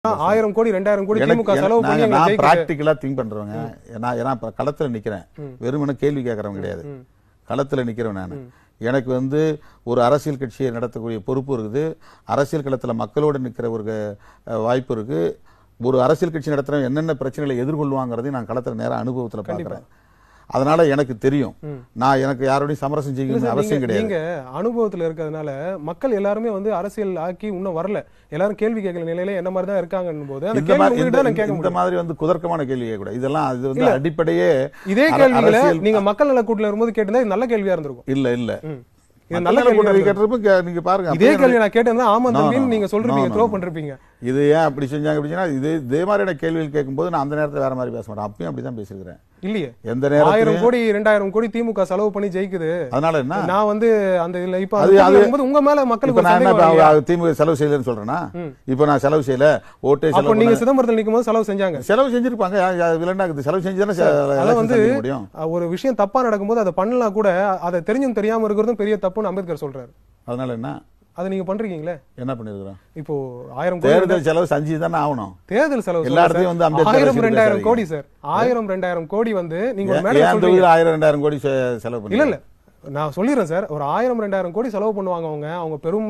1000 கோடி 2000 கோடி திமுக செலவு பண்ணி நான் பிராக்டிகலா திங்க் பண்றவங்க. ஏன்னா களத்துல நிக்கிறேன், வெறுமனே கேள்வி கேட்கறவங்க கிடையாது. களத்துல நிக்கிறேன் நான். எனக்கு ஒரு அரசியல் கட்சியை நடத்தக்கூடிய பொறுப்பு இருக்குது. அரசியல் களத்துல மக்களோடு நிக்கிற ஒரு வாய்ப்பு இருக்கு. ஒரு அரசியல் கட்சி நடத்துறவங்க என்னென்ன பிரச்சனைகளை எதிர்கொள்வாங்கிறதையும் நான் களத்துல நேர அனுபவத்துல பாக்குறேன். அதனால எனக்கு தெரியும். நான் எனக்கு யாரோடையும் சமரசம் செய்யணும்னு அவசியம் கிடையாது. நீங்க அனுபவத்துல இருக்கிறதுனால மக்கள் எல்லாருமே அரசியல் ஆக்கி இன்னும் வரல, எல்லாரும் கேள்வி கேட்கற நிலையில என்ன மாதிரி தான் இருக்காங்கன்னு போது இந்த மாதிரி குதர்க்கமான கேள்வி கூட இதெல்லாம் இது அடிப்படையே இதே கேள்விகளை நீங்க மக்கள் நல கூட்டத்துல வரும்போது கேட்டிருந்தா இது நல்ல கேள்வியா இருந்திருக்கும். இல்ல நல்ல கேள்வி கேட்டப்ப நீங்க பாருங்க. இதே கேள்வி நான் கேட்டேன்னா ஆமா தம்பின்னு நீங்க சொல்றீங்க, த்ரோ பண்றீங்க. இது ஏன் அப்படி செஞ்சாங்க அப்படின்னா இதே மாதிரியான கேள்விகள் கேட்கும்போது நான் அந்த நேரத்தில் வேற மாதிரி பேச மாட்டேன். அப்பயும் அப்படிதான் பேசிருக்கிறேன். இல்லையே எந்த நேரம் 1000 கோடி 2000 கோடி திமுக செலவு பண்ணி ஜெயிக்குது. அதனால என்ன நான் அந்த இல்ல இப்ப உங்க மேல மக்களுக்கு திமுக செலவு செய்யலன்னு சொல்றேன்னா, இப்ப நான் செலவு செய்யல ஓட்டே செலவு நீங்க சிதம்பரத்தில் நிக்கும் போது செலவு செஞ்சாங்க. செலவு செஞ்சிருப்பாங்க. செலவு செஞ்சுதானே முடியும். ஒரு விஷயம் தப்பா நடக்கும்போது அதை பண்ணலாம் கூட, அதை தெரிஞ்சும் தெரியாம இருக்கிறதும் பெரிய தப்புன்னு அம்பேத்கர் சொல்றாரு. அதனால என்ன அதை நீங்க பண்றீங்களே? என்ன பண்ணிருக்கிறோம்? இப்போ 1000 தேர்தல் செலவு செஞ்சுதானே ஆகணும். தேர்தல் செலவு எல்லா இடத்தையும் 1000-2000 கோடி சார். 1000-2000 கோடி நீங்க ஒரு மேடையில 1000-2000 கோடி செலவு பண்ணி இல்ல நான் சொல்லிடுறேன் சார். ஒரு 1000-2000 கோடி செலவு பண்ணுவாங்க அவங்க பெரும்.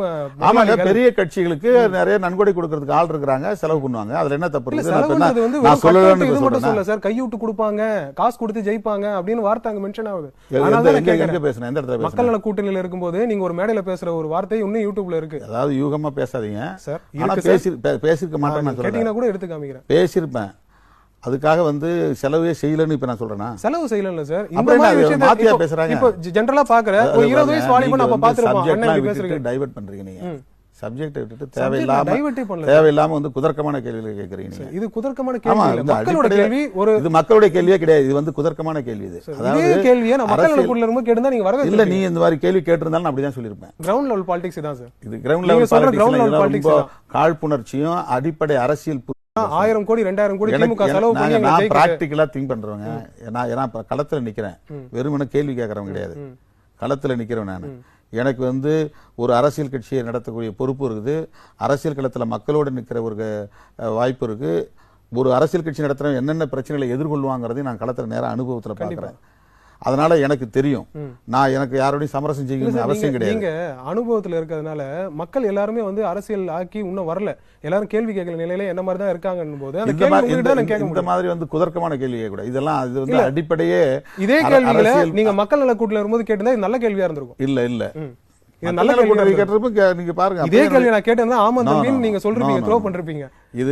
ஆமாங்க, பெரிய கட்சிகளுக்கு நிறைய நன்கொடை கொடுக்கறதுக்கு ஆள் இருக்கிறாங்க, செலவு பண்ணுவாங்க. அதுல என்ன தப்பு இருக்கு? சார் கையூட்டு கொடுப்பாங்க, காசு கொடுத்து ஜெயிப்பாங்க அப்படின்னு வார்த்தை அங்க மென்ஷன் ஆகுது. மக்கள் நல கூட்டணியில இருக்கும்போது நீங்க ஒரு மேடையில பேசுற ஒரு வார்த்தை இன்னும் யூடியூப்ல இருக்கு. அதாவது யூகமா பேசாதீங்க சார். பேசிருக்க மாட்டேன் கேட்டீங்கன்னா கூட எடுத்து காமிக்கிறேன். பேசிருப்பேன். அதுக்காக செலவே செய்யலன்னு இப்ப நான் சொல்றேன்னா செலவு செய்யல சார். இந்த மாதிரி விஷயத்தை மாத்தியா பேசுறாங்க. இப்ப ஜெனரலா பாக்குற ஒரு 20 வயசு வாலிபன் அப்ப பாத்துறோம். என்ன பேசுறீங்க? டைவர்ட் பண்றீங்க நீங்க. சப்ஜெக்ட் விட்டுட்டு தேவையில்லாம குதர்க்கமான கேள்விகளை கேக்குறீங்க. இது குதர்க்கமான கேள்வி இல்ல, மக்களோட கேள்வி. இது மக்களுடைய கேள்வியே கிடையாது. இது குதர்க்கமான கேள்வி. இது அதாவது கேள்வியை நான் மக்கள் நலக்குள்ள இருந்து கேட்டா நீங்க வரவே இல்ல. நீ இந்த மாதிரி கேள்வி கேட்டிருந்தாலும் நான் அப்படிதான் சொல்லிருப்பேன். கிரவுண்ட் லெவல் பாலிடிக்ஸ் தான் சார். இது கிரவுண்ட் லெவல் பாலிடிக்ஸ் காழ்ப்புணர்ச்சியும் அடிப்படை அரசியல் 1000 கோடி 2000 கோடி திமுக செலவு பண்ணி நான் பிராக்டிகலா திங்க் பண்றவங்க. ஏன்னா களத்துல நிக்கிறேன், வெறுமனே கேள்வி கேட்கறவங்க கிடையாது. களத்துல நிக்கிறேன் நான். எனக்கு ஒரு அரசியல் கட்சியை நடத்தக்கூடிய பொறுப்பு இருக்குது. அரசியல் களத்துல மக்களோடு நிக்கிற ஒரு வாய்ப்பு இருக்கு. ஒரு அரசியல் கட்சி நடத்துறவங்க என்னென்ன பிரச்சனைகளை எதிர்கொள்வாங்கிறதையும் நான் களத்துல நேர அனுபவத்துல பாக்குறேன். அதனால எனக்கு தெரியும். நான் எனக்கு யாரோடையும் சமரசம் செய்யணும்னு அவசியம் கிடையாது. நீங்க அனுபவத்துல இருக்கிறதுனால மக்கள் எல்லாருமே அரசியல் ஆக்கி இன்னும் வரல, எல்லாரும் கேள்வி கேட்கற நிலையில என்ன மாதிரி தான் இருக்காங்கன்னு போது இந்த மாதிரி குதர்க்கமான கேள்வி கூட இதெல்லாம் அடிப்படையே இதே கேள்விகளை நீங்க மக்கள் நல கூட்டத்துல வரும்போது கேட்டிருந்தா இது நல்ல கேள்வியா இருந்திருக்கும். இல்ல நல்ல கேள்வி கேட்டப்ப நீங்க பாருங்க. இதே கேள்வி நான் கேட்டேன்னா ஆமா தம்பின்னு நீங்க சொல்றீங்க, த்ரோ பண்றீங்க.